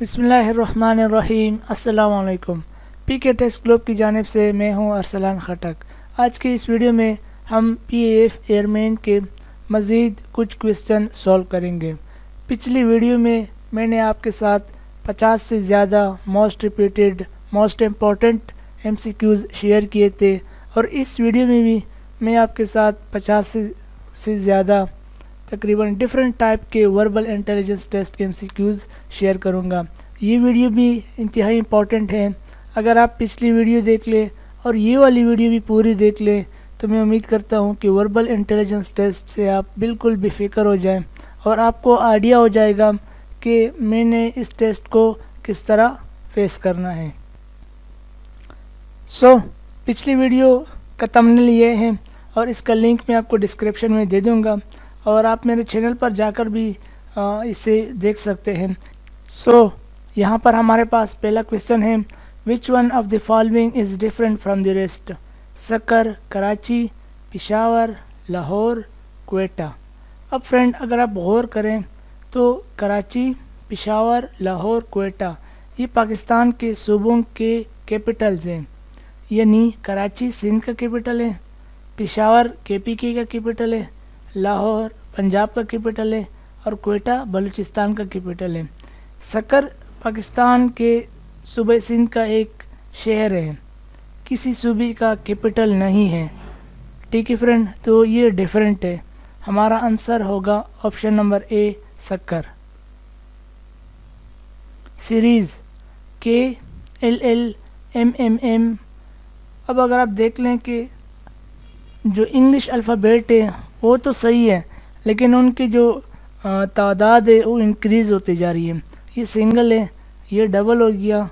बिस्मिल्लाहिर्रहमानिर्रहीम। अस्सलाम वालेकुम। पीके टेस्ट ग्लोब की जानिब से मैं हूं अरसलान खटक। आज की इस वीडियो में हम पीएएफ एयरमैन के मज़ीद कुछ क्वेश्चन सॉल्व करेंगे। पिछली वीडियो में मैंने आपके साथ 50 से ज़्यादा most repeated most important MCQs share किए थे और इस वीडियो में भी मैं आपके साथ 50 से ज़्यादा तकरीबन डिफरेंट टाइप के वर्बल इंटेलिजेंस टेस्ट के एमसीक्यूज़ शेयर करूंगा। ये वीडियो भी इंतहाई इम्पॉर्टेंट है। अगर आप पिछली वीडियो देख लें और ये वाली वीडियो भी पूरी देख लें तो मैं उम्मीद करता हूं कि वर्बल इंटेलिजेंस टेस्ट से आप बिल्कुल बेफिक्र हो जाएं और आपको आइडिया हो जाएगा कि मैंने इस टेस्ट को किस तरह फेस करना है। पिछली वीडियो का थंबनेल ये है और इसका लिंक मैं आपको डिस्क्रिप्शन में दे दूँगा और आप मेरे चैनल पर जाकर भी इसे देख सकते हैं। यहाँ पर हमारे पास पहला क्वेश्चन है, which one of the following is different from the rest? Sukkur, Karachi, Peshawar, Lahore, Quetta. अब फ्रेंड अगर आप गौर करें तो कराची, पेशावर, लाहौर, क्वेटा ये पाकिस्तान के सूबों के कैपिटल्स हैं। यानी कराची सिंध का कैपिटल है, पेशावर केपीके का कैपिटल है, लाहौर पंजाब का कैपिटल है और क्वेटा बलूचिस्तान का कैपिटल है। सक्कर पाकिस्तान के सूबे सिंध का एक शहर है, किसी सूबे का कैपिटल नहीं है। ठीक है फ्रेंड, तो ये डिफरेंट है। हमारा आंसर होगा ऑप्शन नंबर ए सक्कर। Series KLLMMM। अब अगर आप देख लें कि जो इंग्लिश अल्फ़ाबेट है वो तो सही है लेकिन उनकी जो तादाद है वो इंक्रीज़ होती जा रही है। ये सिंगल है, ये डबल हो गया,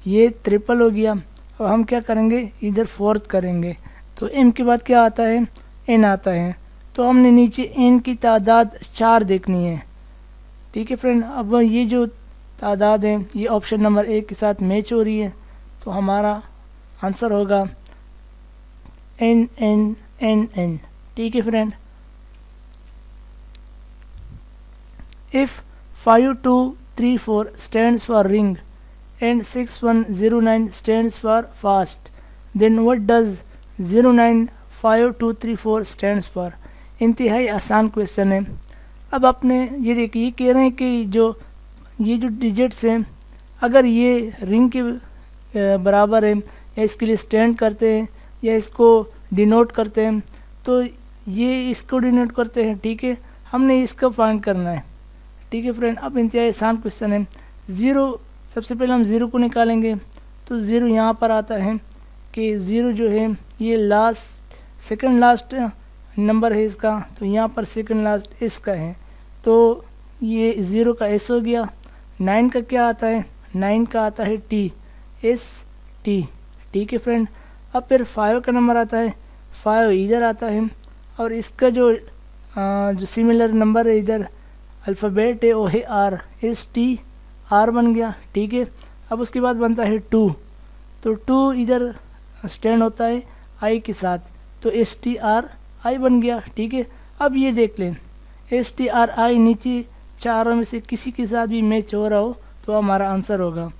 ये ट्रिपल हो गया। अब हम क्या करेंगे, इधर फोर्थ करेंगे तो एम के बाद क्या आता है, एन आता है। तो हमने नीचे एन की तादाद 4 देखनी है। ठीक है फ्रेंड, अब ये जो तादाद है ये ऑप्शन नंबर ए के साथ मैच हो रही है तो हमारा आंसर होगा एन एन एन एन। ठीक है friend, if 5234 stands for ring and 6109 stands for fast, then what does 095234 stands for? इंतहाई आसान क्वेश्चन है। अब आपने ये देखिए, ये कह रहे हैं कि ये जो डिजिट्स हैं अगर ये रिंग के बराबर है या इसके लिए स्टैंड करते हैं या इसको डिनोट करते हैं तो ये इसको डिनोट करते हैं। ठीक है, हमने इसका फाइंड करना है। ठीक है फ्रेंड, अब इंतहाई आसान क्वेश्चन है। ज़ीरो, सबसे पहले हम ज़ीरो को निकालेंगे तो ज़ीरो यहाँ पर आता है कि ज़ीरो जो है ये लास्ट सेकंड लास्ट नंबर है इसका, तो यहाँ पर सेकंड लास्ट इसका है तो ये ज़ीरो का एस हो गया। 9 का क्या आता है, 9 का आता है टी, एस टी। ठीक है फ्रेंड, अब फिर 5 का नंबर आता है, 5 इधर आता है और इसका जो सिमिलर नंबर है इधर अल्फ़ाबेट है वो है आर, एस टी आर बन गया। ठीक है, अब उसके बाद बनता है 2, तो 2 इधर स्टैंड होता है आई के साथ तो एस टी आर आई बन गया। ठीक है, अब ये देख लें एस टी आर आई नीचे चारों में से किसी के साथ भी मैच हो रहा हो तो हमारा आंसर होगा।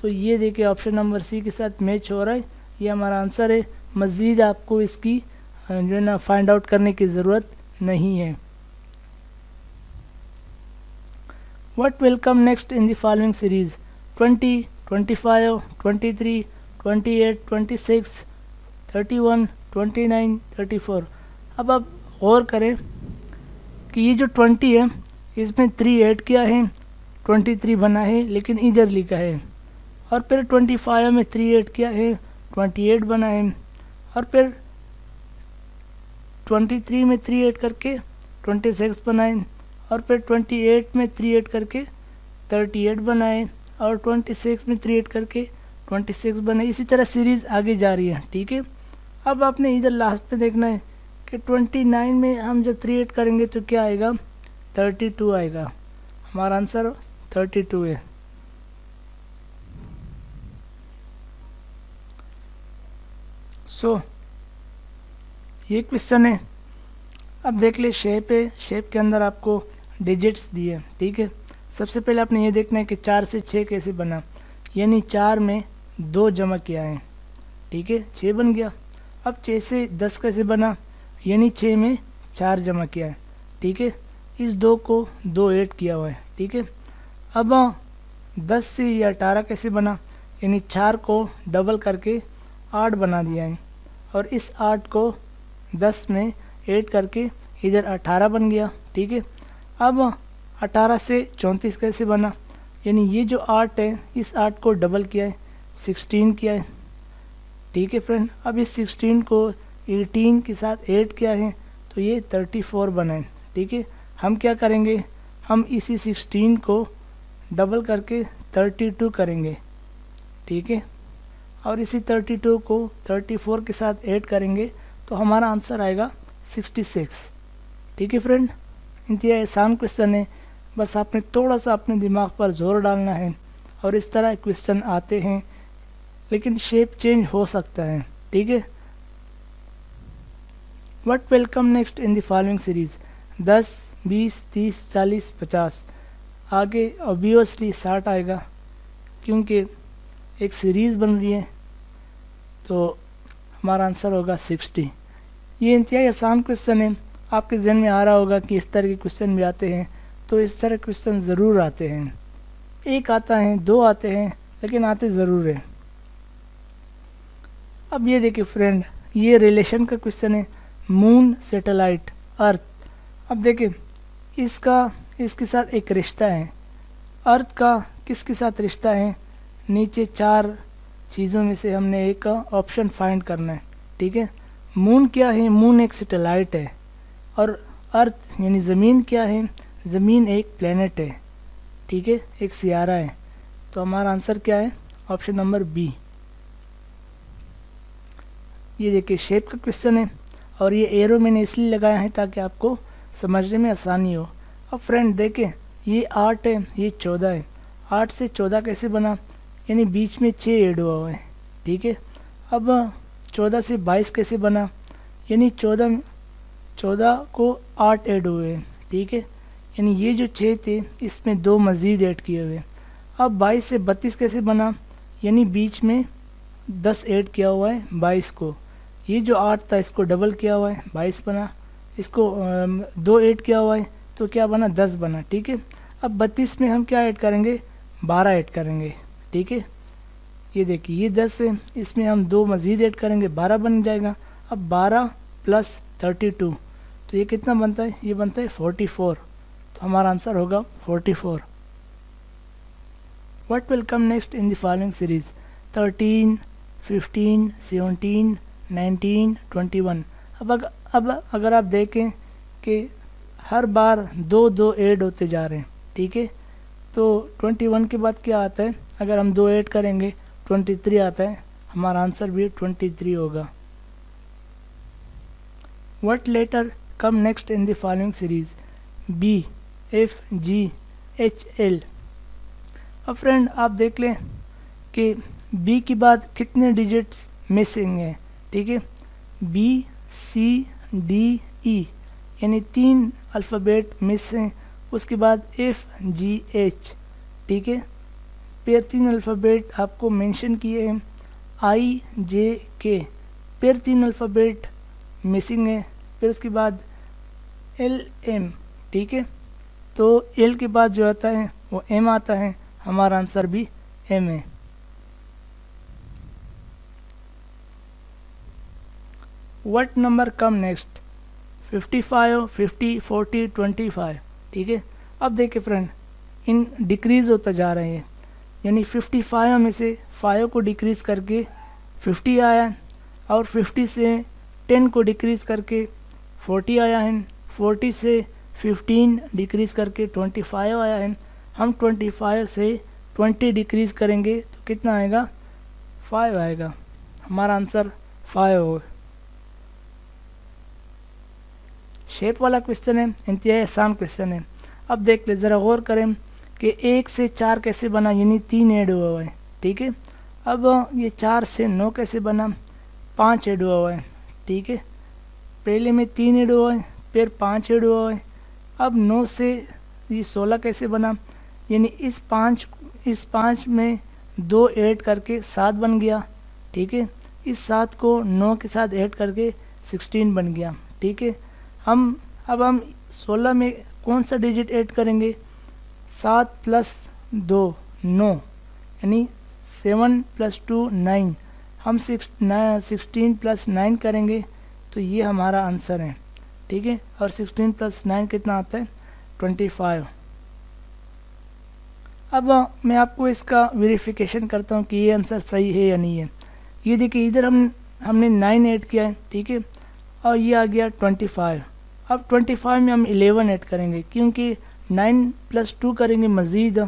तो ये देखिए ऑप्शन नंबर सी के साथ मैच हो रहा है, ये हमारा आंसर है। मज़ीद आपको इसकी जो है ना फाइंड आउट करने की ज़रूरत नहीं है। What will come next in the following series? 20, 25, 23, 28, 26, 31, 29, 34। अब आप गौर करें कि ये जो 20 है इसमें 3 ऐड किया है, 23 बना है लेकिन इधर लिखा है, और फिर 25 में 3 ऐड किया है, 28 बना है, और फिर 23 में 3 ऐड करके 26 बनाए, और फिर 28 में 3 ऐड करके 38 बनाए, और 26 में 3 ऐड करके 26 बनाए। इसी तरह सीरीज़ आगे जा रही है। ठीक है, अब आपने इधर लास्ट में देखना है कि 29 में हम जब 3 ऐड करेंगे तो क्या आएगा, 32 आएगा। हमारा आंसर 32 है। ये क्वेश्चन है। अब देख ले शेप है, शेप के अंदर आपको डिजिट्स दिए। ठीक है, सबसे पहले आपने ये देखना है कि 4 से 6 कैसे बना, यानी 4 में 2 जमा किया है, ठीक है, 6 बन गया। अब 6 से 10 कैसे बना, यानी 6 में 4 जमा किया है, ठीक है, इस 2 को 2 ऐड किया हुआ है, ठीक है। अब 10 से ये 18 कैसे बना, यानी 4 को डबल करके 8 बना दिया है, और इस 8 को 10 में ऐड करके इधर 18 बन गया, ठीक है। अब 18 से 34 कैसे बना, यानी ये जो 8 है इस 8 को डबल किया है, 16 किया है, ठीक है फ्रेंड। अब इस 16 को 18 के साथ ऐड किया है तो ये 34 बना है, ठीक है। हम क्या करेंगे, हम इसी 16 को डबल करके 32 करेंगे, ठीक है, और इसी 32 को 34 के साथ ऐड करेंगे तो हमारा आंसर आएगा 66, ठीक है फ्रेंड। इंतहाई आसान क्वेश्चन है, बस आपने थोड़ा सा अपने दिमाग पर जोर डालना है और इस तरह क्वेश्चन आते हैं, लेकिन शेप चेंज हो सकता है, ठीक है। What will come next in the following series, 10, 20, 30, 40, 50, आगे ऑब्वियसली 60 आएगा क्योंकि एक सीरीज़ बन रही है, तो हमारा आंसर होगा 60। ये इंतहाई आसान क्वेश्चन है, आपके जहन में आ रहा होगा कि इस तरह के क्वेश्चन भी आते हैं, तो इस तरह क्वेश्चन ज़रूर आते हैं, एक आता है, 2 आते हैं, लेकिन आते ज़रूर हैं। अब ये देखिए फ्रेंड, ये रिलेशन का क्वेश्चन है, मून, सैटेलाइट, अर्थ। अब देखिए इसके साथ एक रिश्ता है, अर्थ का किसके साथ रिश्ता है, नीचे 4 चीज़ों में से हमने एक ऑप्शन फाइंड करना है, ठीक है। मून क्या है, मून एक सैटेलाइट है, और अर्थ यानी ज़मीन क्या है, ज़मीन एक प्लेनेट है, ठीक है, एक सियारा है। तो हमारा आंसर क्या है, ऑप्शन नंबर बी। ये देखिए शेप का क्वेश्चन है, और ये एरो मैंने इसलिए लगाया है ताकि आपको समझने में आसानी हो। अब फ्रेंड देखें, ये 8 है, ये 14 है, 8 से 14 कैसे बना, यानी बीच में 6 ऐड हुआ है, ठीक है। अब 14 से 22 कैसे बना, यानी 14 को 8 ऐड हुए हैं, ठीक है, यानी ये जो 6 थे इसमें 2 मज़ीद ऐड किए हुए। अब 22 से 32 कैसे बना, यानी बीच में 10 ऐड किया हुआ है 22 को, ये जो 8 था इसको डबल किया हुआ है 22 बना, इसको 2 ऐड किया हुआ है तो क्या बना, 10 बना, ठीक है। अब 32 में हम क्या ऐड करेंगे, 12 ऐड करेंगे, ठीक है। ये देखिए ये 10 है, इसमें हम 2 मज़ीद ऐड करेंगे, 12 बन जाएगा। अब 12 + 32 तो ये कितना बनता है, ये बनता है 44, तो हमारा आंसर होगा 44। What will come next in the following series, 13, 15, 17, 19, 21। अब अगर आप देखें कि हर बार 2 ऐड होते जा रहे हैं, ठीक है, तो 21 के बाद क्या आता है, अगर हम 2 ऐड करेंगे 23 आता है, हमारा आंसर भी 23 होगा। What letter come next in the following series, B, F, G, H, L। अब फ्रेंड आप देख लें कि B के बाद कितने डिजिट्स मिसिंग हैं, ठीक है, B, C, D, E, यानी 3 अल्फ़ाबेट मिस हैं। उसके बाद F, G, H, ठीक है, फिर 3 अल्फ़ाबेट आपको मेंशन किए हैं, I, J, K, फिर 3 अल्फ़ाबेट मिसिंग है, फिर उसके बाद L, M, ठीक है, तो L के बाद जो आता है वो M आता है, हमारा आंसर भी M है। व्हाट नंबर कम नेक्स्ट, 55, 50, 40, 25, ठीक है। अब देखिए फ्रेंड, इन डिक्रीज़ होता जा रहे हैं, यानी 55 में से 5 को डिक्रीज़ करके 50 आया, और 50 से 10 को डिक्रीज़ करके 40 आया है, 40 से 15 डिक्रीज़ करके 25 आया है। हम 25 से 20 डिक्रीज़ करेंगे तो कितना आएगा, 5 आएगा, हमारा आंसर 5 होगा। शेप वाला क्वेश्चन है, इंतहाई आसान क्वेश्चन है। अब देख ले, ज़रा गौर करें कि 1 से 4 कैसे बना, यानी 3 ऐड हुआ है, ठीक है। अब ये 4 से 9 कैसे बना, 5 ऐड हुआ है, ठीक है। पहले में 3 ऐड हुआ है, फिर 5 ऐड हुआ है। अब 9 से ये 16 कैसे बना, यानी इस पाँच में 2 ऐड करके 7 बन गया, ठीक है। इस 7 को 9 के साथ ऐड करके 16 बन गया, ठीक है। अब हम 16 में कौन सा डिजिट ऐड करेंगे? 7 + 2 9, यानी 7 + 2 9। हम 16 + 9 करेंगे तो ये हमारा आंसर है, ठीक है। और 16 + 9 कितना आता है? 25। अब मैं आपको इसका वेरिफिकेशन करता हूँ कि ये आंसर सही है या नहीं है। ये देखिए, इधर हमने 9 ऐड किया है, ठीक है, और ये आ गया 25। अब 25 में हम 11 ऐड करेंगे, क्योंकि 9 + 2 करेंगे मज़ीद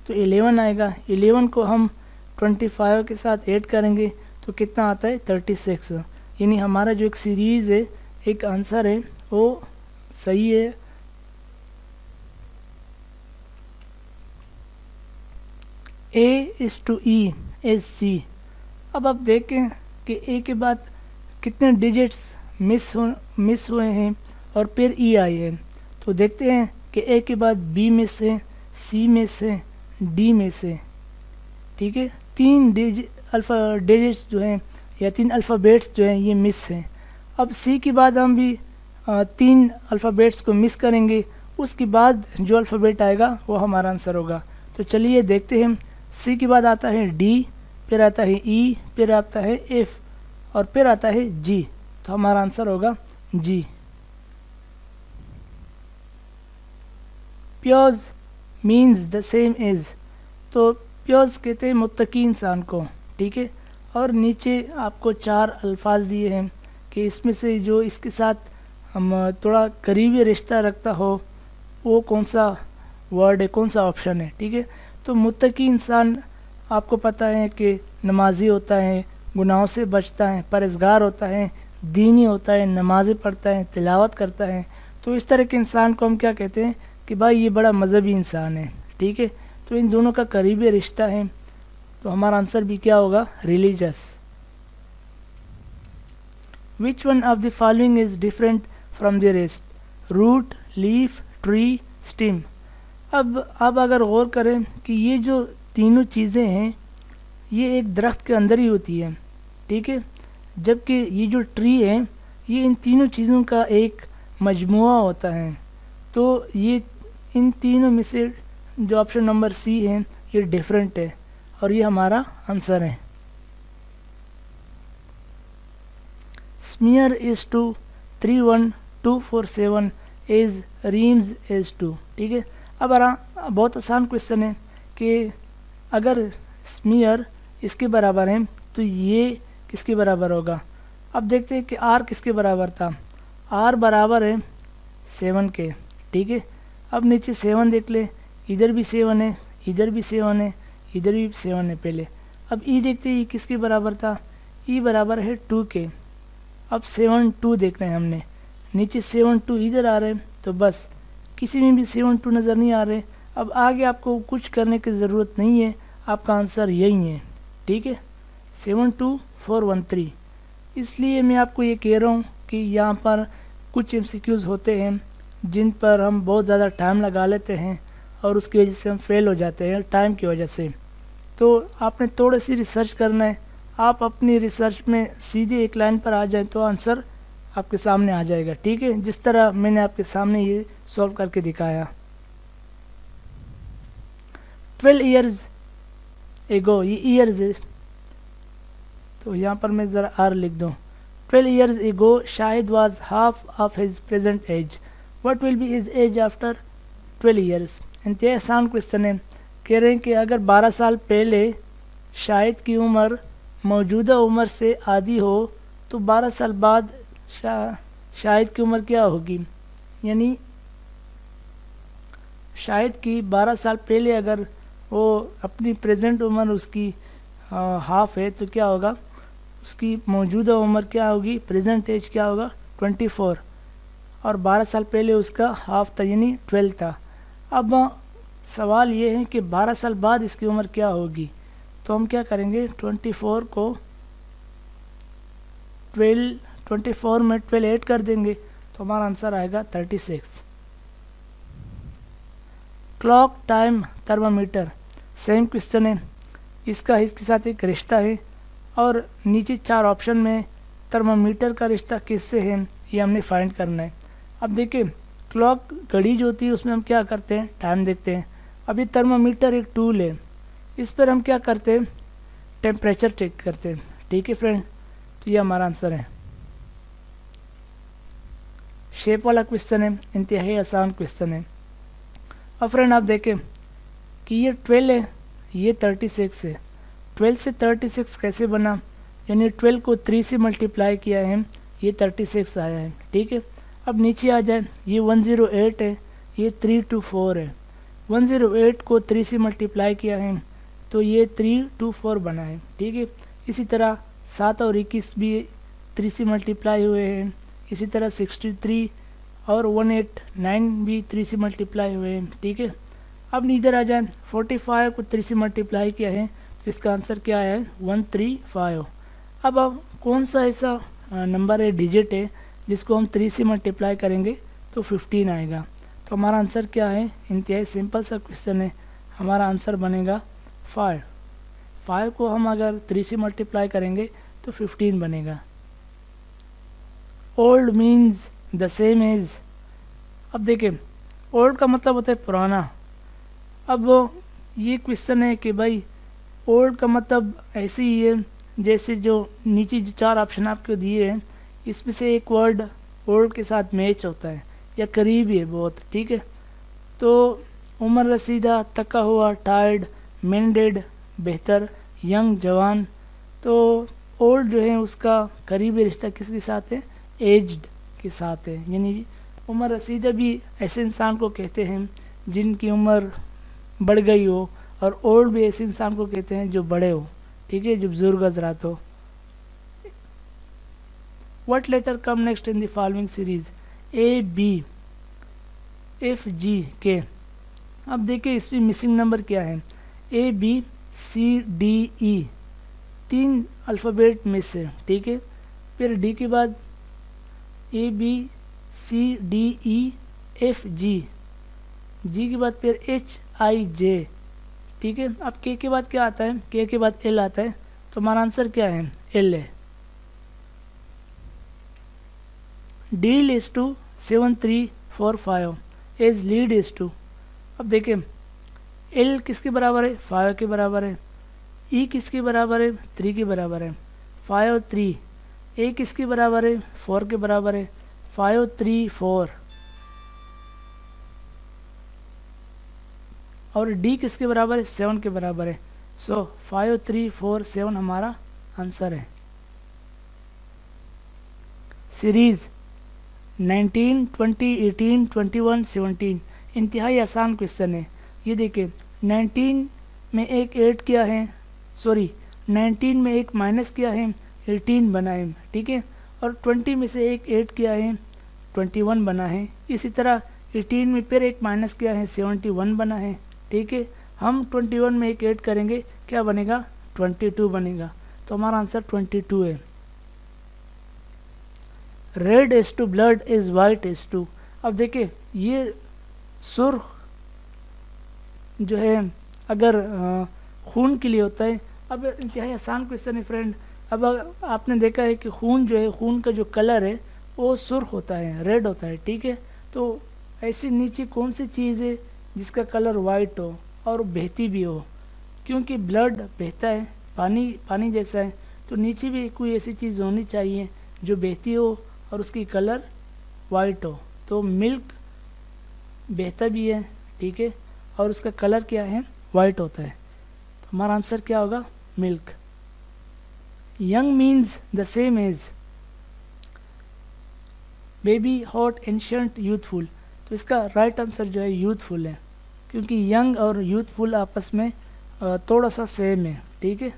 तो 11 आएगा। 11 को हम 25 के साथ ऐड करेंगे तो कितना आता है? 36। यानी हमारा जो एक सीरीज़ है, एक आंसर है, वो सही है। A/E is C। अब आप देखें कि A के बाद कितने डिजिट्स मिस हुए हैं और फिर E आए हैं। तो देखते हैं कि A के बाद B मिस है, C मिस है, D मिस है, ठीक है। 3 डिजिट्स जो हैं या 3 अल्फ़ाबेट्स जो हैं ये मिस हैं। अब C के बाद हम भी 3 अल्फ़ाबेट्स को मिस करेंगे, उसके बाद जो अल्फ़ाबेट आएगा वो हमारा आंसर होगा। तो चलिए देखते हैं। C के बाद आता है D, फिर आता है E, फिर आता है F और फिर आता है G। तो हमारा आंसर होगा G। प्योज मीन्स द सेम एज। तो प्योज कहते हैं मुत्तकी इंसान को, ठीक है। और नीचे आपको 4 अल्फाज दिए हैं कि इसमें से जो इसके साथ हम थोड़ा करीबी रिश्ता रखता हो वो कौन सा वर्ड है, कौन सा ऑप्शन है, ठीक है। तो मुत्तकी इंसान आपको पता है कि नमाजी होता है, गुनाहों से बचता है, परहेज़गार होता है, दीनी होता है, नमाज़ें पढ़ता है, तिलावत करता है। तो इस तरह के इंसान को हम क्या कहते हैं कि भाई ये बड़ा मज़हबी इंसान है, ठीक है। तो इन दोनों का करीबी रिश्ता है, तो हमारा आंसर भी क्या होगा? Religious. Which one of the following is different from the rest? Root, leaf, tree, stem. अब अगर गौर करें कि ये जो तीनों चीज़ें हैं ये एक दरख्त के अंदर ही होती हैं, ठीक है, जबकि ये जो ट्री है ये इन तीनों चीज़ों का एक मजमुआ होता है। तो ये इन तीनों में से जो ऑप्शन नंबर सी है ये डिफरेंट है और ये हमारा आंसर है। Smear is to 31247 is reams is to, ठीक है। अब बहुत आसान क्वेश्चन है कि अगर स्मियर इसके बराबर है तो ये किसके बराबर होगा? अब देखते हैं कि आर किसके बराबर था। आर बराबर है 7 के, ठीक है। अब नीचे 7 देख ले, इधर भी 7 है, इधर भी 7 है, इधर भी 7 है पहले। अब ई देखते हैं, ई किसके बराबर था? ई बराबर है 2 के। अब 7 2 देखना है हमने, नीचे 7 2 इधर आ रहे हैं, तो बस किसी में भी 7 2 नज़र नहीं आ रहे। अब आगे आपको कुछ करने की ज़रूरत नहीं है, आपका आंसर यही है, ठीक है, 72413। इसलिए मैं आपको ये कह रहा हूँ कि यहाँ पर कुछ MCQs होते हैं जिन पर हम बहुत ज़्यादा टाइम लगा लेते हैं और उसकी वजह से हम फेल हो जाते हैं टाइम की वजह से। तो आपने थोड़ी सी रिसर्च करना है। आप अपनी रिसर्च में सीधे एक लाइन पर आ जाएं तो आंसर आपके सामने आ जाएगा, ठीक है, जिस तरह मैंने आपके सामने ये सॉल्व करके दिखाया। 12 ईयर्स एगो, ये ईयर्स है तो यहाँ पर मैं ज़रा आर लिख दूँ। 12 years ago Shahid was half of his present age, what will be his age after 12 years. इंतहा आसान क्वेश्चन है। कह रहे हैं कि अगर 12 साल पहले शाहिद की उम्र मौजूदा उम्र से आधी हो तो 12 साल बाद शाहिद की उम्र क्या होगी। यानी शाहिद की 12 साल पहले अगर वो अपनी प्रेजेंट उम्र उसकी हाफ है तो क्या होगा, उसकी मौजूदा उम्र क्या होगी, प्रेजेंट एज क्या होगा 24, और 12 साल पहले उसका हाफ था यानी 12 था। अब सवाल ये है कि 12 साल बाद इसकी उम्र क्या होगी, तो हम क्या करेंगे 24 को 24 में 12 ऐड कर देंगे तो हमारा आंसर आएगा 36। Clock time thermometer, same question है, इसके साथ एक रिश्ता है और नीचे 4 ऑप्शन में थर्मामीटर का रिश्ता किससे है ये हमने फाइंड करना है। अब देखिए क्लॉक घड़ी जो होती है उसमें हम क्या करते हैं, टाइम देखते हैं। अब ये थर्मामीटर एक टूल है, इस पर हम क्या करते हैं, टेम्परेचर चेक करते हैं। ठीक है फ्रेंड, तो ये हमारा आंसर है। शेप वाला क्वेश्चन है, इंतहाई आसान क्वेश्चन है। अब फ्रेंड आप देखें कि ये 12 है, ये 36 है। 12 से 36 कैसे बना, यानी 12 को 3 से मल्टीप्लाई किया है, ये 36 आया है। ठीक है, अब नीचे आ जाए, ये 108 है, ये 324 है। 108 को 3 से मल्टीप्लाई किया है तो ये 324 बना है। ठीक है, इसी तरह 7 और 21 भी 3 से मल्टीप्लाई हुए हैं। इसी तरह 63 और 189 भी 3 से मल्टीप्लाई हुए हैं। ठीक है, अब इधर आ जाए, 45 को 3 से मल्टीप्लाई किया है तो इसका आंसर क्या है, 135। अब कौन सा ऐसा नंबर है, डिजिट है, जिसको हम 3 से मल्टीप्लाई करेंगे तो 15 आएगा। तो हमारा आंसर क्या है, इंतहाई सिंपल सा क्वेश्चन है, हमारा आंसर बनेगा 5। 5 को हम अगर 3 से मल्टीप्लाई करेंगे तो 15 बनेगा। Old means the same age. अब देखिए ओल्ड का मतलब होता है पुराना। अब ये क्वेश्चन है कि भाई ओल्ड का मतलब ऐसे ही है जैसे जो नीचे जो 4 ऑप्शन आपको दिए हैं इसमें से एक वर्ड ओल्ड के साथ मैच होता है या करीबी है बहुत। ठीक है, तो उम्र रसीदा, तका हुआ, टायर्ड, मेंडेड, बेहतर, यंग, जवान। तो ओल्ड जो है उसका करीबी रिश्ता किसके साथ है, एज्ड के साथ है। यानी उम्र रसीदा भी ऐसे इंसान को कहते हैं जिनकी उम्र बढ़ गई हो, और ओल्ड भी ऐसे इंसान को कहते हैं जो बड़े हो। ठीक है, जो बुजुर्ग हजरात हो। What letter come next in the following series, A, B, F, G, K. अब देखिए इसमें मिसिंग नंबर क्या है, A, B, C, D, E, 3 alphabet miss है। ठीक है, फिर डी के बाद A, B, C, D, E, F, G, G के बाद फिर एच, आई, जे। ठीक है, अब के बाद क्या आता है, के के बाद एल आता है, तो हमारा आंसर क्या है, एल है। D is to 7345, as lead is to. अब देखें एल किसके बराबर है, 5 के बराबर है। ई किसके बराबर है, 3 के बराबर है। 5 और 3। ए किसके बराबर है, 4 के बराबर है। 5 3 4। और डी किसके बराबर है, 7 के बराबर है। सो 5 3 4 7 हमारा आंसर है। सीरीज 19 20 18 21 17 इंतहाई आसान क्वेश्चन है। ये देखिए 19 में एक ऐड किया है, सॉरी 19 में एक माइनस किया है, 18 बना है। ठीक है, और 20 में से एक ऐड किया है, 21 बना है। इसी तरह 18 में फिर एक माइनस किया है, 71 बना है। ठीक है, हम 21 में एक ऐड करेंगे, क्या बनेगा, 22 बनेगा। तो हमारा आंसर 22 है। Red is to blood is white is to. अब देखिए ये सुर्ख जो है अगर खून के लिए होता है। अब इंतहाई आसान क्वेश्चन है फ्रेंड। अब आपने देखा है कि खून जो है, खून का जो कलर है वो सुर्ख होता है, रेड होता है। ठीक है, तो ऐसे नीचे कौन सी चीज़ है जिसका कलर वाइट हो और बहती भी हो, क्योंकि ब्लड बहता है, पानी जैसा है, तो नीचे भी कोई ऐसी चीज़ होनी चाहिए जो बहती हो और उसकी कलर वाइट हो। तो मिल्क बहता भी है, ठीक है, और उसका कलर क्या है, वाइट होता है। तो हमारा आंसर क्या होगा, milk. Young means the same age, baby, hot, ancient, youthful. तो इसका राइट आंसर जो है यूथफुल है, क्योंकि यंग और यूथफुल आपस में थोड़ा सा सेम है। ठीक है,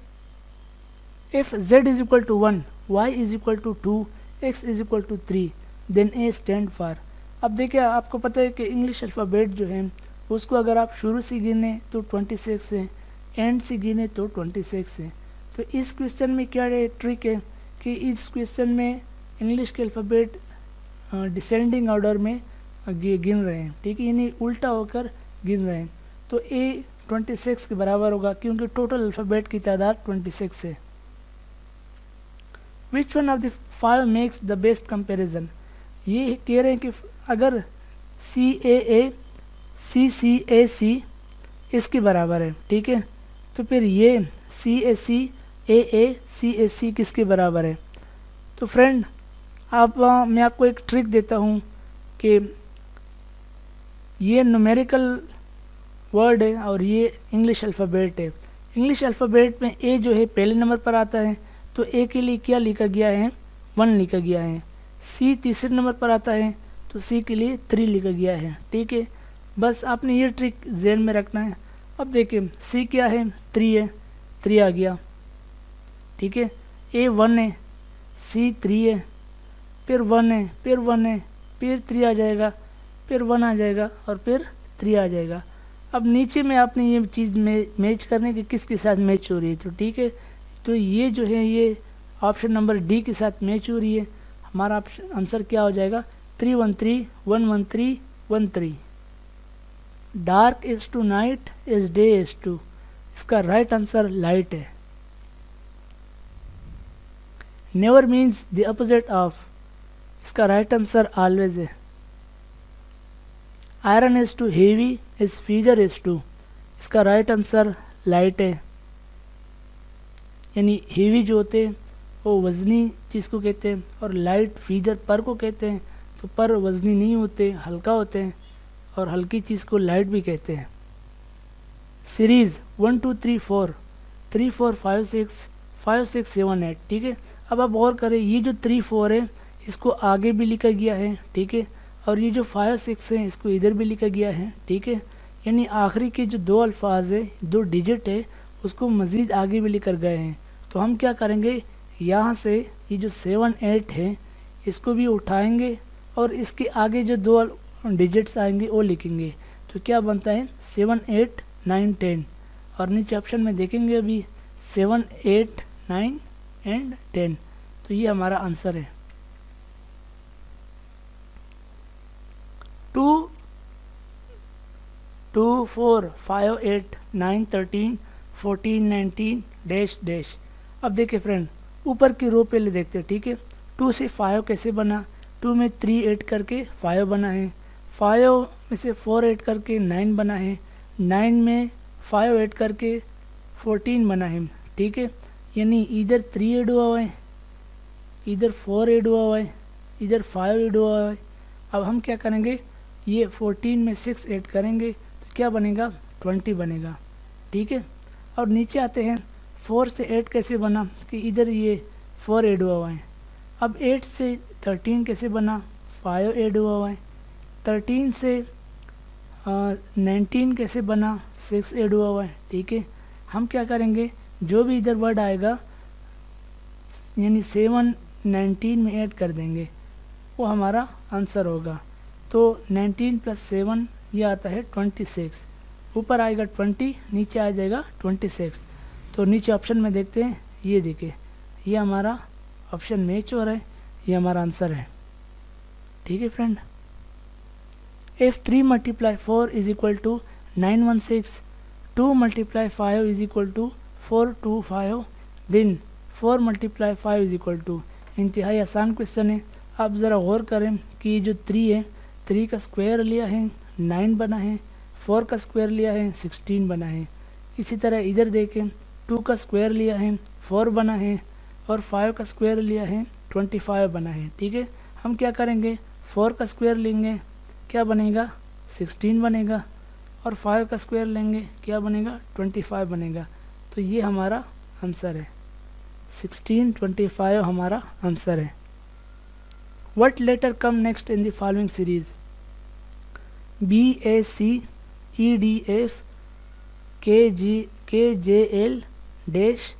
if z is equal to 1, y is equal to 2, x is equal to 3, then a stand for. अब देखिए आपको पता है कि इंग्लिश अल्फ़ाबेट जो है उसको अगर आप शुरू से गिने तो 26 है, एंड से गिने तो 26 है। तो इस क्वेश्चन में क्या ट्रिक है कि इस क्वेश्चन में इंग्लिश के अल्फ़ाबेट डिसेंडिंग ऑर्डर में गिन रहे हैं। ठीक है, यानी उल्टा होकर गिन रहे हैं, तो ए 26 के बराबर होगा क्योंकि टोटल अल्फ़ाबेट की तादाद 26 है। Which one of the 5 makes the best comparison, ये कह रहे हैं कि अगर CAC इसके बराबर है, ठीक है, तो फिर ये CAC किसके बराबर है। तो फ्रेंड मैं आपको एक ट्रिक देता हूँ कि ये न्यूमेरिकल वर्ड है और ये इंग्लिश अल्फ़ाबेट है। इंग्लिश अल्फ़ाबेट में ए जो है पहले नंबर पर आता है, तो ए के लिए क्या लिखा गया है, 1 लिखा गया है। सी तीसरे नंबर पर आता है, तो सी के लिए 3 लिखा गया है, ठीक है। बस आपने ये ट्रिक ज़हन में रखना है। अब देखिए सी क्या है, 3 है, 3 आ गया, ठीक है। ए 1 है, सी 3 है, फिर 1 है, फिर 1 है, फिर 3 आ जाएगा, फिर 1 आ जाएगा और फिर 3 आ जाएगा। अब नीचे में आपने ये चीज़ मैच करने की किसके साथ मैच हो रही है, तो ठीक है, तो ये जो है ये ऑप्शन नंबर डी के साथ मैच हो रही है। हमारा आंसर क्या हो जाएगा, 313 113 13। Dark is to night is day is to, इसका राइट आंसर लाइट है। Never means the opposite of, इसका राइट आंसर ऑलवेज है। Iron is to heavy is feather is to, इसका राइट आंसर लाइट है। यानी हेवी जो होते हैं वो वज़नी चीज़ को कहते हैं और लाइट फीदर पर को कहते हैं। तो पर वज़नी नहीं होते, हल्का होते हैं, और हल्की चीज़ को लाइट भी कहते हैं। सीरीज़ 1 2 3 4 3 4 5 6 5 6 7 8, ठीक है। अब आप गौर करें, ये जो 3 4 है इसको आगे भी लिखा गया है, ठीक है, और ये जो 5 6 है इसको इधर भी लिखा गया है, ठीक है। यानी आखिरी के जो 2 अल्फाज है, 2 डिजिट है, उसको मज़ीद आगे भी लिख कर गए हैं। तो हम क्या करेंगे, यहाँ से ये जो 7 8 है इसको भी उठाएंगे और इसके आगे जो 2 डिजिट्स आएंगे वो लिखेंगे। तो क्या बनता है 7 8 9 10, और नीचे ऑप्शन में देखेंगे अभी 7 8 9 एंड 10। तो ये हमारा आंसर है। 2 2 4 5 8 9 13 14 19 डैश डैश। अब देखिए फ्रेंड, ऊपर की रो पहले देखते हैं, ठीक है। 2 से 5 कैसे बना, 2 में 3 ऐड करके 5 बना है, 5 में से 4 ऐड करके 9 बना है, 9 में 5 ऐड करके 14 बना है, ठीक है। यानी इधर 3 ऐड हुआ है, इधर 4 ऐड हुआ है, इधर 5 ऐड हुआ है। अब हम क्या करेंगे, ये 14 में 6 ऐड करेंगे तो क्या बनेगा, 20 बनेगा, ठीक है। और नीचे आते हैं, 4 से 8 कैसे बना कि इधर ये 4 ऐड हुआ है। अब 8 से 13 कैसे बना, 5 ऐड हुआ है। 13 से 19 कैसे बना, 6 ऐड हुआ है, ठीक है। हम क्या करेंगे, जो भी इधर वर्ड आएगा यानी 7 19 में ऐड कर देंगे, वो हमारा आंसर होगा। तो 19 + 7 ये आता है 26, ऊपर आएगा 20, नीचे आ जाएगा 26। तो नीचे ऑप्शन में देखते हैं, ये देखिए ये हमारा ऑप्शन मैच हो रहा है, ये हमारा आंसर है, ठीक है फ्रेंड। If 3 × 4 = 916, 2 × 5 = 425, then 4 × 5 = इंतहाई आसान क्वेश्चन है। आप ज़रा गौर करें कि ये जो 3 है, 3 का स्क्वायर लिया है 9 बना है, 4 का स्क्वायर लिया है 16 बना है। इसी तरह इधर देखें, 2 का स्क्वायर लिया है 4 बना है, और 5 का स्क्वायर लिया है 25 बना है, ठीक है। हम क्या करेंगे, 4 का स्क्वायर लेंगे, क्या बनेगा 16 बनेगा, और 5 का स्क्वायर लेंगे, क्या बनेगा 25 बनेगा। तो ये हमारा आंसर है, 16 25 हमारा आंसर है। What letter come next in the following series? B A C E D F K J L dash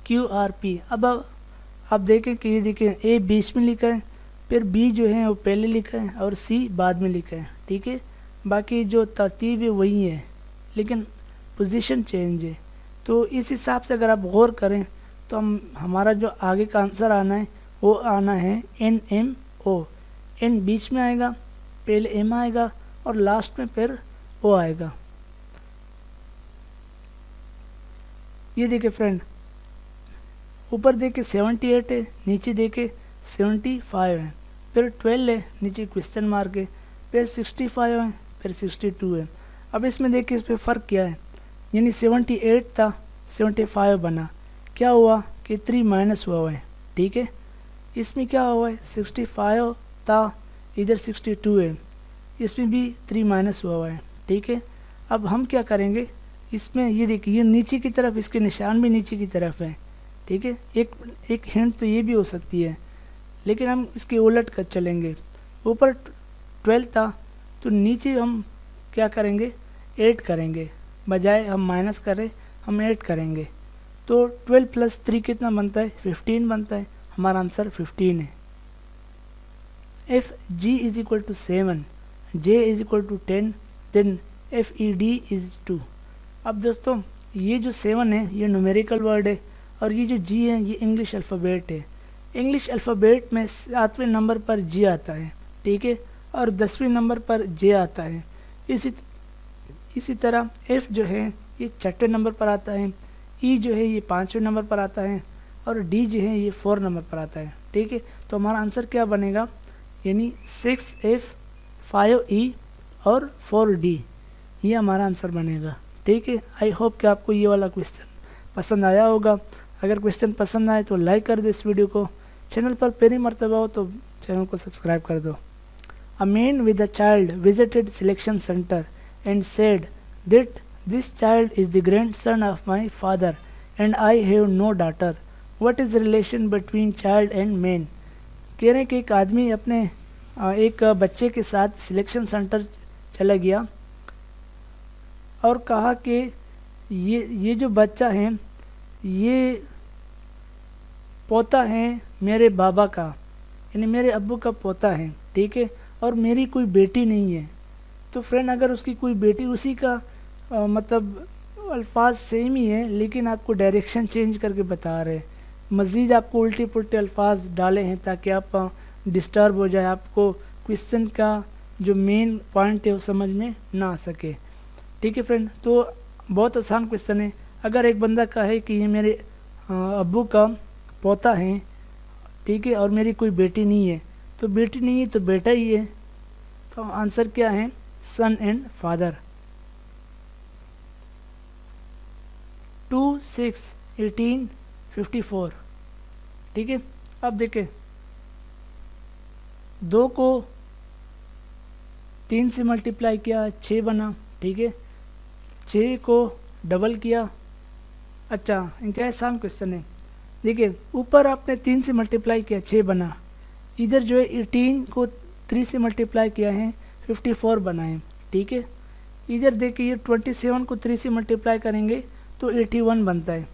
Q R P। अब आप देखें कि ये देखें, A बीच में लिखा है, फिर B जो है वो पहले लिखा है और C बाद में लिखा है, ठीक है। बाकी जो तरतीब है वही है, लेकिन पोजीशन चेंज है। तो इस हिसाब से अगर आप गौर करें तो हमारा जो आगे का आंसर आना है वो आना है N M O। N बीच में आएगा, पहले M आएगा और लास्ट में फिर O आएगा, ये देखिए फ्रेंड, ऊपर देखे 78 है, नीचे देखे 75 है, फिर 12 है, नीचे क्वेश्चन मार्क है, फिर 65 है, फिर 62 है। अब इसमें देखिए इस पर फ़र्क क्या है, यानी 78 था 75 बना, क्या हुआ कि 3 माइनस हुआ है, ठीक है। इसमें क्या हुआ है, 65 था, इधर 62 है, इसमें भी 3 माइनस हुआ है, ठीक है। अब हम क्या करेंगे, इसमें ये देखिए ये नीचे की तरफ, इसके निशान भी नीचे की तरफ है, ठीक है। एक हिंट तो ये भी हो सकती है, लेकिन हम इसके उलट कर चलेंगे। ऊपर 12 था तो नीचे हम क्या करेंगे, 8 करेंगे, बजाय हम माइनस करें हम 8 करेंगे। तो 12 प्लस 3 कितना बनता है, 15 बनता है। हमारा आंसर 15 है। If g is equal to 7, j is equal to 10, then FED is 2। अब दोस्तों ये जो 7 है ये न्यूमेरिकल वर्ड है, और ये जो जी है ये इंग्लिश अल्फ़ाबेट है। इंग्लिश अल्फ़ाबेट में 7वें नंबर पर जी आता है, ठीक है, और 10वें नंबर पर जे आता है। इसी तरह एफ़ जो है ये 6वें नंबर पर आता है, ई जो है ये 5वें नंबर पर आता है, और डी जो है ये 4 नंबर पर आता है, ठीक है। तो हमारा आंसर क्या बनेगा, यानी 6F 5E और 4D, ये हमारा आंसर बनेगा, ठीक है। आई होप कि आपको ये वाला क्वेश्चन पसंद आया होगा। अगर क्वेश्चन पसंद आए तो लाइक कर दे इस वीडियो को, चैनल पर पहली मर्तबा हो तो चैनल को सब्सक्राइब कर दो। A man with a child visited selection centre and said that this child is the grandson of my father and I have no daughter, what is relation between child and man. कह रहे हैं कि एक आदमी अपने एक बच्चे के साथ सिलेक्शन सेंटर चला गया और कहा कि ये जो बच्चा है ये पोता है मेरे बाबा का, यानी मेरे अब्बू का पोता है, ठीक है, और मेरी कोई बेटी नहीं है। तो फ्रेंड अगर उसकी कोई बेटी, उसी का मतलब अल्फाज सेम ही है, लेकिन आपको डायरेक्शन चेंज करके बता रहे हैं, मज़ीद आपको उल्टे पुल्टे अल्फाज डाले हैं ताकि आप डिस्टर्ब हो जाए, आपको क्वेश्चन का जो मेन पॉइंट है वो समझ में ना आ सके, ठीक है फ्रेंड। तो बहुत आसान क्वेश्चन है। अगर एक बंदा कहे कि ये मेरे अब्बू का पोता है, ठीक है, और मेरी कोई बेटी नहीं है, तो बेटी नहीं है तो बेटा ही है। तो आंसर क्या है, सन एंड फादर। 2, 6, 18, 54, ठीक है। अब देखें 2 को 3 से मल्टीप्लाई किया 6 बना, ठीक है, 6 को डबल किया। अच्छा इंतहा आसान क्वेश्चन है। देखिए ऊपर आपने 3 से मल्टीप्लाई किया 6 बना, इधर जो है 18 को 3 से मल्टीप्लाई किया है 54 बना है, ठीक है। इधर देखिए ये 27 को 3 से मल्टीप्लाई करेंगे तो 81 बनता है,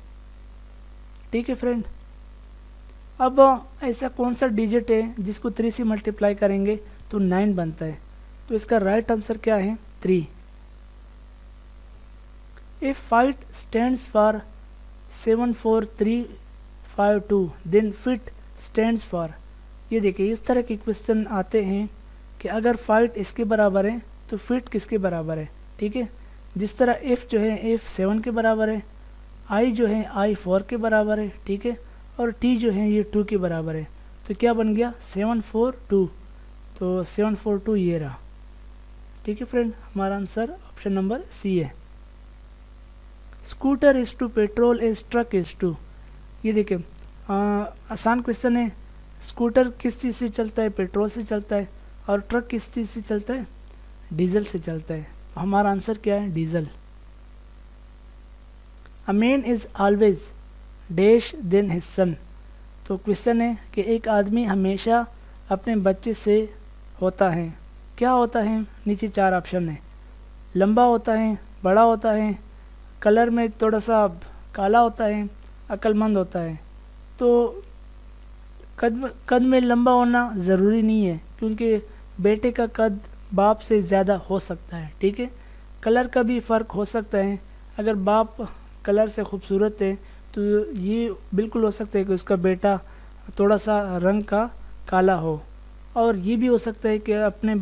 ठीक है फ्रेंड। अब ऐसा कौन सा डिजिट है जिसको 3 से मल्टीप्लाई करेंगे तो 9 बनता है, तो इसका राइट आंसर क्या है, 3। If 5 stands for 74352 then fit stands for, ये देखिए इस तरह के क्वेश्चन आते हैं कि अगर 5 इसके बराबर है तो फिट किसके बराबर है, ठीक है। जिस तरह F जो है F 7 के बराबर है, I जो है I 4 के बराबर है, ठीक है, और T जो है ये 2 के बराबर है। तो क्या बन गया 742, तो 742 ये रहा, ठीक है फ्रेंड। हमारा आंसर ऑप्शन नंबर सी है। Scooter is to petrol is truck is to, ये देखिए आसान क्वेश्चन है। स्कूटर किस चीज़ से चलता है, पेट्रोल से चलता है, और ट्रक किस चीज़ से चलता है, डीजल से चलता है। हमारा आंसर क्या है, diesel. A man is always dash than his son, तो क्वेश्चन है कि एक आदमी हमेशा अपने बच्चे से होता है, क्या होता है, नीचे 4 ऑप्शन है, लंबा होता है, बड़ा होता है, कलर में थोड़ा सा काला होता है, अक्लमंद होता है। तो कद में लंबा होना ज़रूरी नहीं है, क्योंकि बेटे का कद बाप से ज़्यादा हो सकता है, ठीक है। कलर का भी फ़र्क हो सकता है, अगर बाप कलर से खूबसूरत है तो ये बिल्कुल हो सकता है कि उसका बेटा थोड़ा सा रंग का काला हो, और ये भी हो सकता है कि अपने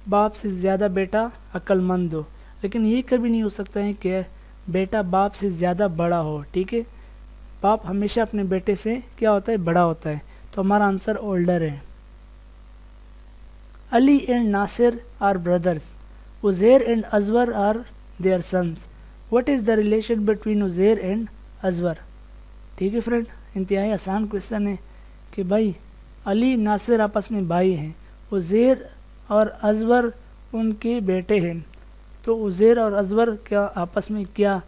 बाप से ज़्यादा बेटा अक्लमंद हो, लेकिन ये कभी नहीं हो सकता है कि बेटा बाप से ज़्यादा बड़ा हो, ठीक है। बाप हमेशा अपने बेटे से क्या होता है, बड़ा होता है, तो हमारा आंसर ओल्डर है। Ali and Nasir are brothers, Uzair and Azwar are their sons, what is the relation between Uzair and Azwar. ठीक है फ्रेंड, इंतहाई आसान क्वेश्चन है कि भाई अली नासिर आपस में भाई हैं, उज़ैर और अजवर उनके बेटे हैं, तो उज़ैर और अजवर क्या आपस में क्या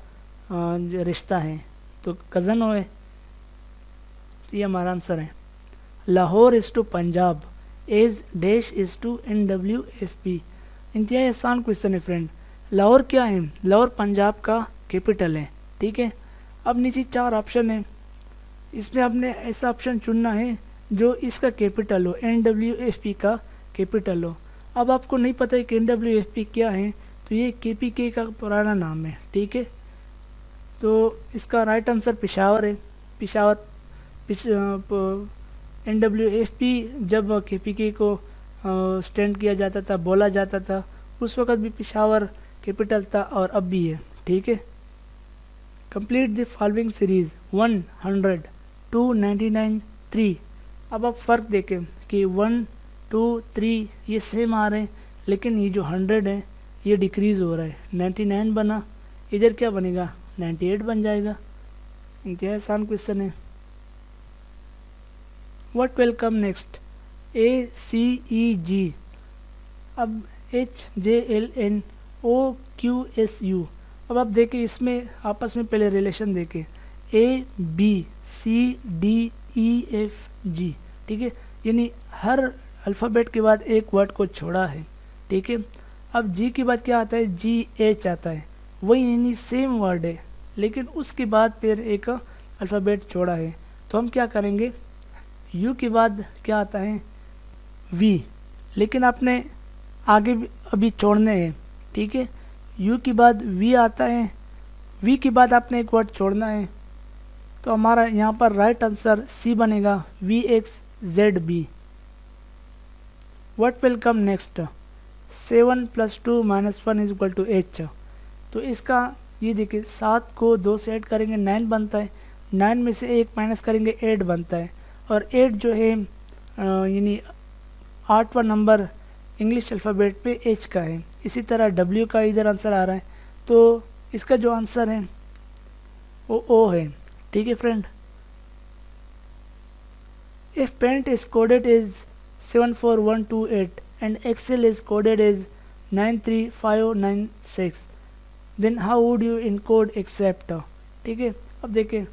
रिश्ता है, तो कज़न हुए। तो ये हमारा आंसर है। Lahore is to Punjab as dash is to NWFP। इंतहाई आसान क्वेश्चन है फ्रेंड। लाहौर क्या है, लाहौर पंजाब का कैपिटल है, ठीक है। अब नीचे 4 ऑप्शन है, इसमें आपने ऐसा ऑप्शन चुनना है जो इसका कैपिटल हो, NWFP का कैपिटल हो। अब आपको नहीं पता है कि NWFP क्या है, तो ये KPK का पुराना नाम है, ठीक है। तो इसका राइट आंसर पेशावर है। पेशावर NWFP जब KPK को स्टैंड किया जाता था, बोला जाता था, उस वक़्त भी पेशावर कैपिटल था और अब भी है, ठीक है। Complete the following series 100 2 99 3। अब आप फ़र्क देखें कि 1 2 3 ये सेम आ रहे हैं, लेकिन ये जो 100 है ये डिक्रीज़ हो रहा है। 99 बना, इधर क्या बनेगा, 98 बन जाएगा। इंतहाई आसान क्वेश्चन है। What will come next, ACEG। अब HJLNOQSU। अब आप देखें इसमें आपस में पहले रिलेशन देखें, ABCDEFG, ठीक है, यानी हर अल्फ़ाबेट के बाद एक वर्ड को छोड़ा है, ठीक है। अब जी के बाद क्या आता है, GH आता है, वही यानी सेम वर्ड है, लेकिन उसके बाद फिर एक अल्फ़ाबेट छोड़ा है। तो हम क्या करेंगे, यू के बाद क्या आता है, V, लेकिन आपने आगे अभी छोड़ने हैं, ठीक है। यू के बाद V आता है, V के बाद आपने एक वर्ड छोड़ना है, तो हमारा यहाँ पर राइट आंसर C बनेगा, VXZB। What will come next, 7 + 2 - 1 = H। तो इसका ये देखिए, 7 को 2 से ऐड करेंगे 9 बनता है, 9 में से 1 माइनस करेंगे 8 बनता है, और 8 जो है यानी 8वां नंबर इंग्लिश अल्फ़ाबेट पे H का है। इसी तरह W का इधर आंसर आ रहा है, तो इसका जो आंसर है वो O है, ठीक है friend. If paint is coded is 74128 and excel is coded is 93596, then how would you encode except. ठीक है, अब देखें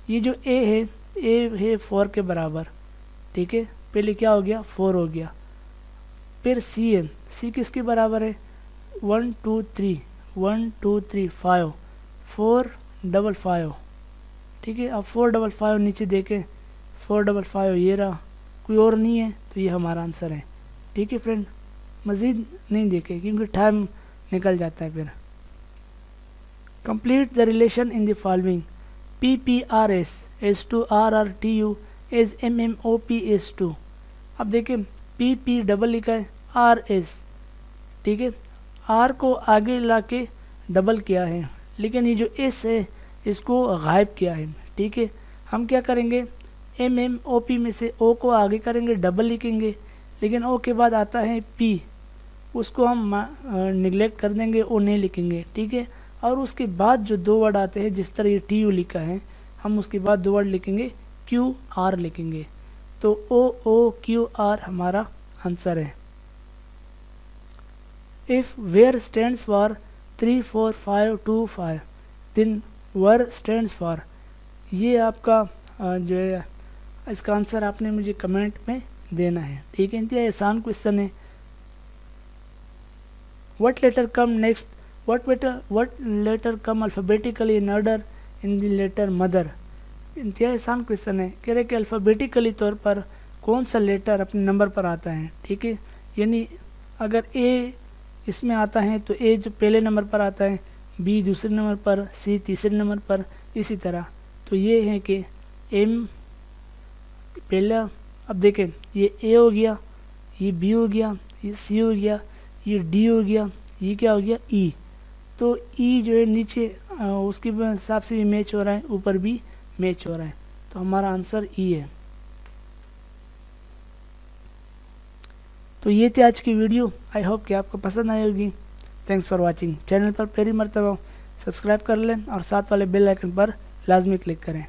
ये जो A है, A है 4 के बराबर, ठीक है, पहले क्या हो गया, 4 हो गया। फिर C है, C किसके बराबर है, 1 2 3 1 2 3 5 4 5 5, ठीक है। अब 4 5 5 नीचे देखें, 4 5 5 ये रहा, कोई और नहीं है, तो ये हमारा आंसर है, ठीक है फ्रेंड। मज़ीद नहीं देखें क्योंकि टाइम निकल जाता है फिर। Complete the relation in the following, PPRS is to RRTU is MMOP is to। अब देखें PP डबल लिखा है, RS, ठीक है, R को आगे ला के डबल किया है, लेकिन ये जो S है इसको गायब किया है, ठीक है। हम क्या करेंगे, MMOP में से O को आगे करेंगे, डबल लिखेंगे, लेकिन O के बाद आता है P, उसको हम निगलेक्ट कर देंगे, O नहीं लिखेंगे, ठीक है। और उसके बाद जो 2 वर्ड आते हैं, जिस तरह ये TU लिखा है, हम उसके बाद 2 वर्ड लिखेंगे, QR लिखेंगे, तो OOQR हमारा आंसर है। If where stands for 3 4 5 2 5 then were stands for, ये आपका जो है इसका आंसर आपने मुझे कमेंट में देना है, ठीक है। इंतहाई आसान क्वेश्चन है। What letter come next, what letter come alphabetically in order in the letter mother। इंतहाई आसान क्वेश्चन है, कह रहे कि अल्फ़ाबेटिकली तौर पर कौन सा लेटर अपने नंबर पर आता है, ठीक है। यानी अगर A इसमें आता है तो A जो पहले नंबर पर आता है, B दूसरे नंबर पर, C तीसरे नंबर पर, इसी तरह। तो ये है कि M पहला, अब देखें ये A हो गया, ये B हो गया, ये C हो गया, ये D हो गया, ये क्या हो गया, E। तो E जो है नीचे उसके हिसाब से भी मैच हो रहा है, ऊपर भी मैच हो रहा है, तो हमारा आंसर ई है। तो ये थी आज की वीडियो। आई होप कि आपको पसंद आई होगी। Thanks for watching. चैनल पर पहली मर्तबा सब्सक्राइब कर लें और साथ वाले बेल आइकन पर लाजमी क्लिक करें।